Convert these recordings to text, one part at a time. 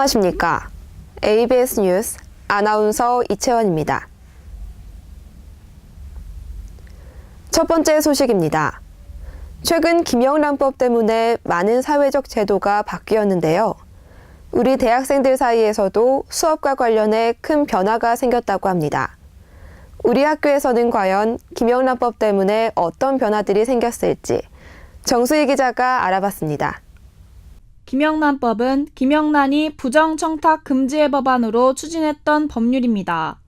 안녕하십니까. ABS 뉴스 아나운서 이채원입니다. 첫 번째 소식입니다. 최근 김영란법 때문에 많은 사회적 제도가 바뀌었는데요. 우리 대학생들 사이에서도 수업과 관련해 큰 변화가 생겼다고 합니다. 우리 학교에서는 과연 김영란법 때문에 어떤 변화들이 생겼을지 정수희 기자가 알아봤습니다. 김영란법은 김영란이 부정청탁 금지의 법안으로 추진했던 법률입니다.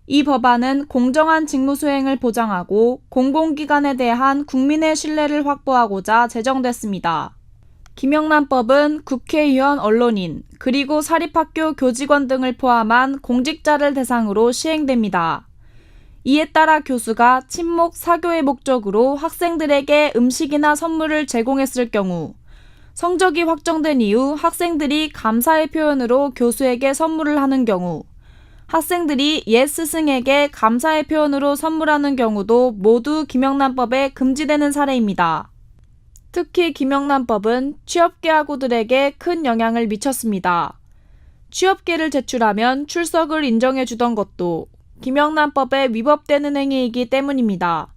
이 법안은 공정한 직무수행을 보장하고 공공기관에 대한 국민의 신뢰를 확보하고자 제정됐습니다. 김영란법은 국회의원, 언론인, 그리고 사립학교 교직원 등을 포함한 공직자를 대상으로 시행됩니다. 이에 따라 교수가 친목 사교의 목적으로 학생들에게 음식이나 선물을 제공했을 경우 성적이 확정된 이후 학생들이 감사의 표현으로 교수에게 선물을 하는 경우, 학생들이 옛 스승에게 감사의 표현으로 선물하는 경우도 모두 김영란법에 금지되는 사례입니다. 특히 김영란법은 취업계하고들에게 큰 영향을 미쳤습니다. 취업계를 제출하면 출석을 인정해주던 것도 김영란법에 위법되는 행위이기 때문입니다.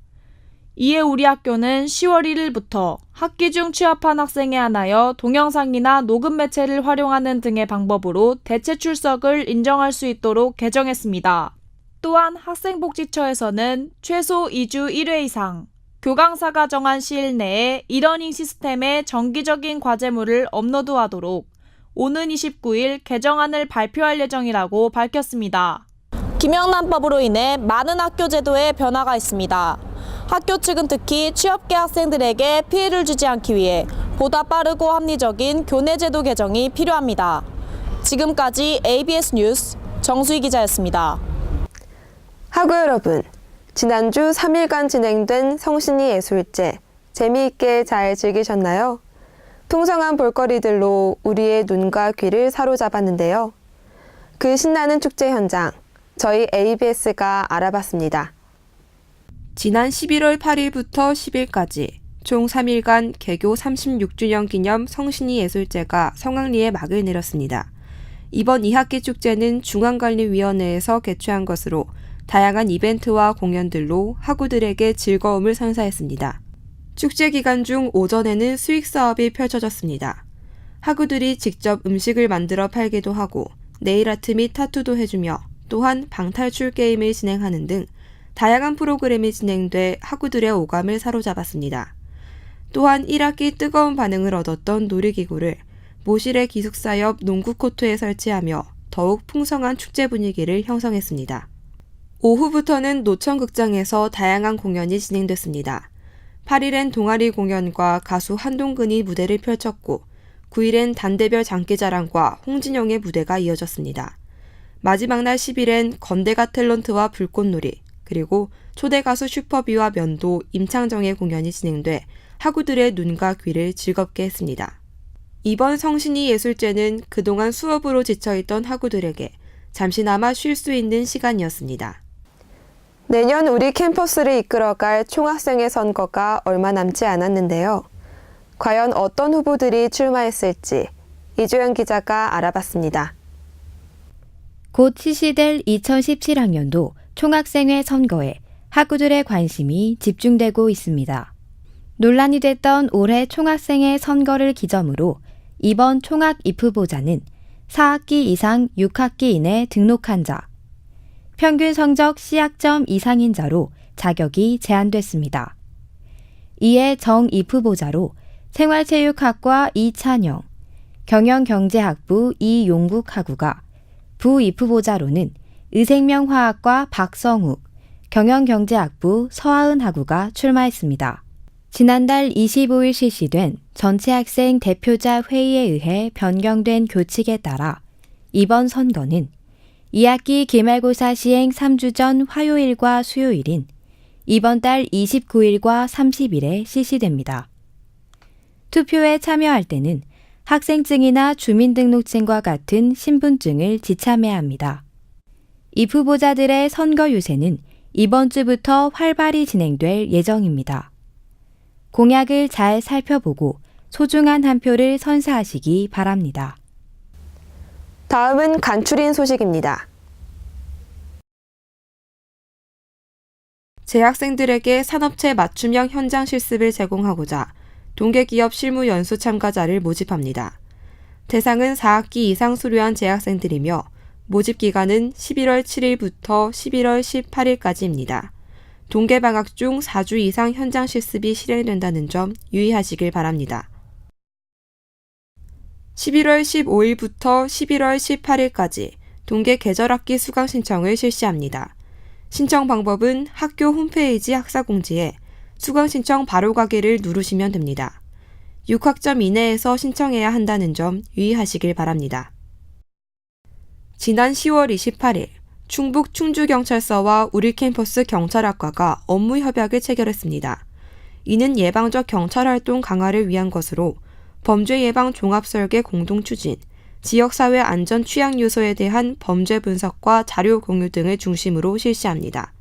이에 우리 학교는 10월 1일부터 학기 중 취업한 학생에 한하여 동영상이나 녹음 매체를 활용하는 등의 방법으로 대체 출석을 인정할 수 있도록 개정했습니다. 또한 학생복지처에서는 최소 2주 1회 이상, 교강사가 정한 시일 내에 이러닝 시스템에 정기적인 과제물을 업로드하도록 오는 29일 개정안을 발표할 예정이라고 밝혔습니다. 김영란법으로 인해 많은 학교 제도에 변화가 있습니다. 학교 측은 특히 취업계 학생들에게 피해를 주지 않기 위해 보다 빠르고 합리적인 교내 제도 개정이 필요합니다. 지금까지 ABS 뉴스 정수희 기자였습니다. 학우 여러분, 지난주 3일간 진행된 성신이 예술제 재미있게 잘 즐기셨나요? 풍성한 볼거리들로 우리의 눈과 귀를 사로잡았는데요. 그 신나는 축제 현장, 저희 ABS가 알아봤습니다. 지난 11월 8일부터 10일까지 총 3일간 개교 36주년 기념 성신이 예술제가 성황리에 막을 내렸습니다. 이번 2학기 축제는 중앙관리위원회에서 개최한 것으로 다양한 이벤트와 공연들로 학우들에게 즐거움을 선사했습니다. 축제 기간 중 오전에는 수익 사업이 펼쳐졌습니다. 학우들이 직접 음식을 만들어 팔기도 하고 네일 아트 및 타투도 해주며 또한 방탈출 게임을 진행하는 등 다양한 프로그램이 진행돼 학우들의 오감을 사로잡았습니다. 또한 1학기 뜨거운 반응을 얻었던 놀이기구를 모실의 기숙사 옆 농구 코트에 설치하며 더욱 풍성한 축제 분위기를 형성했습니다. 오후부터는 노천극장에서 다양한 공연이 진행됐습니다. 8일엔 동아리 공연과 가수 한동근이 무대를 펼쳤고 9일엔 단대별 장기자랑과 홍진영의 무대가 이어졌습니다. 마지막 날 10일엔 건대가 탤런트와 불꽃놀이, 그리고 초대 가수 슈퍼비와 면도, 임창정의 공연이 진행돼 학우들의 눈과 귀를 즐겁게 했습니다. 이번 성신이 예술제는 그동안 수업으로 지쳐있던 학우들에게 잠시나마 쉴 수 있는 시간이었습니다. 내년 우리 캠퍼스를 이끌어갈 총학생회 선거가 얼마 남지 않았는데요. 과연 어떤 후보들이 출마했을지 이주연 기자가 알아봤습니다. 곧 실시될 2017학년도 총학생회 선거에 학우들의 관심이 집중되고 있습니다. 논란이 됐던 올해 총학생회 선거를 기점으로 이번 총학 입후보자는 4학기 이상 6학기 이내 등록한 자, 평균 성적 C학점 이상인 자로 자격이 제한됐습니다. 이에 정 입후보자로 생활체육학과 이찬영, 경영경제학부 이용국 학우가, 부 입후보자로는 의생명화학과 박성욱, 경영경제학부 서하은 학우가 출마했습니다. 지난달 25일 실시된 전체 학생 대표자 회의에 의해 변경된 교칙에 따라 이번 선거는 2학기 기말고사 시행 3주 전 화요일과 수요일인 이번 달 29일과 30일에 실시됩니다. 투표에 참여할 때는 학생증이나 주민등록증과 같은 신분증을 지참해야 합니다. 이 후보자들의 선거 유세는 이번 주부터 활발히 진행될 예정입니다. 공약을 잘 살펴보고 소중한 한 표를 선사하시기 바랍니다. 다음은 간추린 소식입니다. 재학생들에게 산업체 맞춤형 현장 실습을 제공하고자 동계기업 실무 연수 참가자를 모집합니다. 대상은 4학기 이상 수료한 재학생들이며 모집 기간은 11월 7일부터 11월 18일까지입니다. 동계방학 중 4주 이상 현장 실습이 실행된다는 점 유의하시길 바랍니다. 11월 15일부터 11월 18일까지 동계 계절학기 수강 신청을 실시합니다. 신청 방법은 학교 홈페이지 학사공지에 수강 신청 바로 가기를 누르시면 됩니다. 6학점 이내에서 신청해야 한다는 점 유의하시길 바랍니다. 지난 10월 28일 충북 충주경찰서와 우리캠퍼스 경찰학과가 업무 협약을 체결했습니다. 이는 예방적 경찰활동 강화를 위한 것으로 범죄 예방 종합설계 공동 추진, 지역사회 안전 취약 요소에 대한 범죄 분석과 자료 공유 등을 중심으로 실시합니다.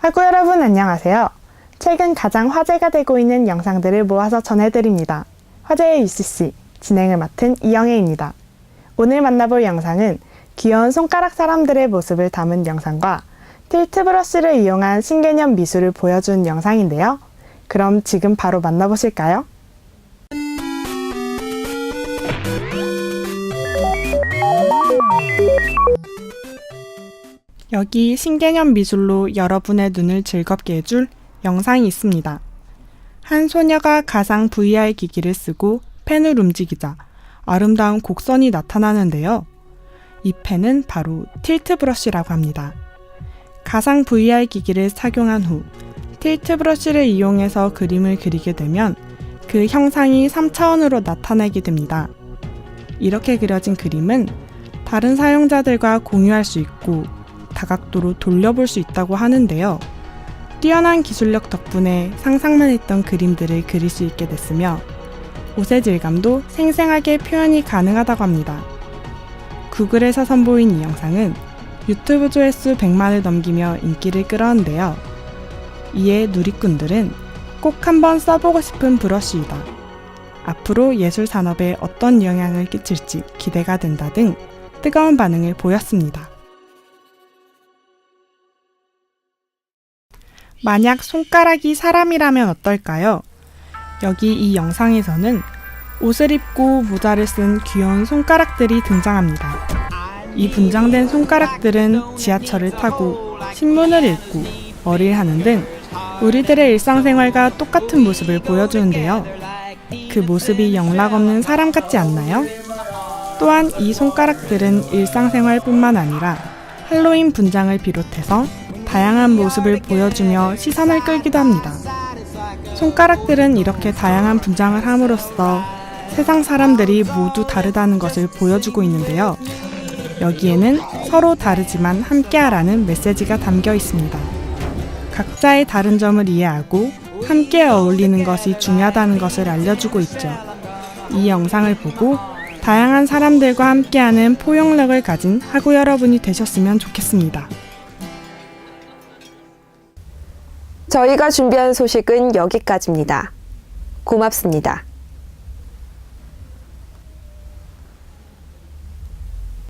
학우 여러분 안녕하세요. 최근 가장 화제가 되고 있는 영상들을 모아서 전해드립니다. 화제의 UCC 진행을 맡은 이영애입니다. 오늘 만나볼 영상은 귀여운 손가락 사람들의 모습을 담은 영상과 틸트 브러쉬를 이용한 신개념 미술을 보여준 영상인데요. 그럼 지금 바로 만나보실까요? 여기 신개념 미술로 여러분의 눈을 즐겁게 해줄 영상이 있습니다. 한 소녀가 가상 VR 기기를 쓰고 펜을 움직이자 아름다운 곡선이 나타나는데요. 이 펜은 바로 틸트 브러쉬라고 합니다. 가상 VR 기기를 착용한 후 틸트 브러쉬를 이용해서 그림을 그리게 되면 그 형상이 3차원으로 나타나게 됩니다. 이렇게 그려진 그림은 다른 사용자들과 공유할 수 있고 다각도로 돌려볼 수 있다고 하는데요. 뛰어난 기술력 덕분에 상상만 했던 그림들을 그릴 수 있게 됐으며 옷의 질감도 생생하게 표현이 가능하다고 합니다. 구글에서 선보인 이 영상은 유튜브 조회수 100만을 넘기며 인기를 끌었는데요. 이에 누리꾼들은 꼭 한번 써보고 싶은 브러쉬이다. 앞으로 예술 산업에 어떤 영향을 끼칠지 기대가 된다 등 뜨거운 반응을 보였습니다. 만약 손가락이 사람이라면 어떨까요? 여기 이 영상에서는 옷을 입고 모자를 쓴 귀여운 손가락들이 등장합니다. 이 분장된 손가락들은 지하철을 타고 신문을 읽고 머리를 하는 등 우리들의 일상생활과 똑같은 모습을 보여주는데요. 그 모습이 영락없는 사람 같지 않나요? 또한 이 손가락들은 일상생활뿐만 아니라 할로윈 분장을 비롯해서 다양한 모습을 보여주며 시선을 끌기도 합니다. 손가락들은 이렇게 다양한 분장을 함으로써 세상 사람들이 모두 다르다는 것을 보여주고 있는데요. 여기에는 서로 다르지만 함께하라는 메시지가 담겨 있습니다. 각자의 다른 점을 이해하고 함께 어울리는 것이 중요하다는 것을 알려주고 있죠. 이 영상을 보고 다양한 사람들과 함께하는 포용력을 가진 학우 여러분이 되셨으면 좋겠습니다. 저희가 준비한 소식은 여기까지입니다. 고맙습니다.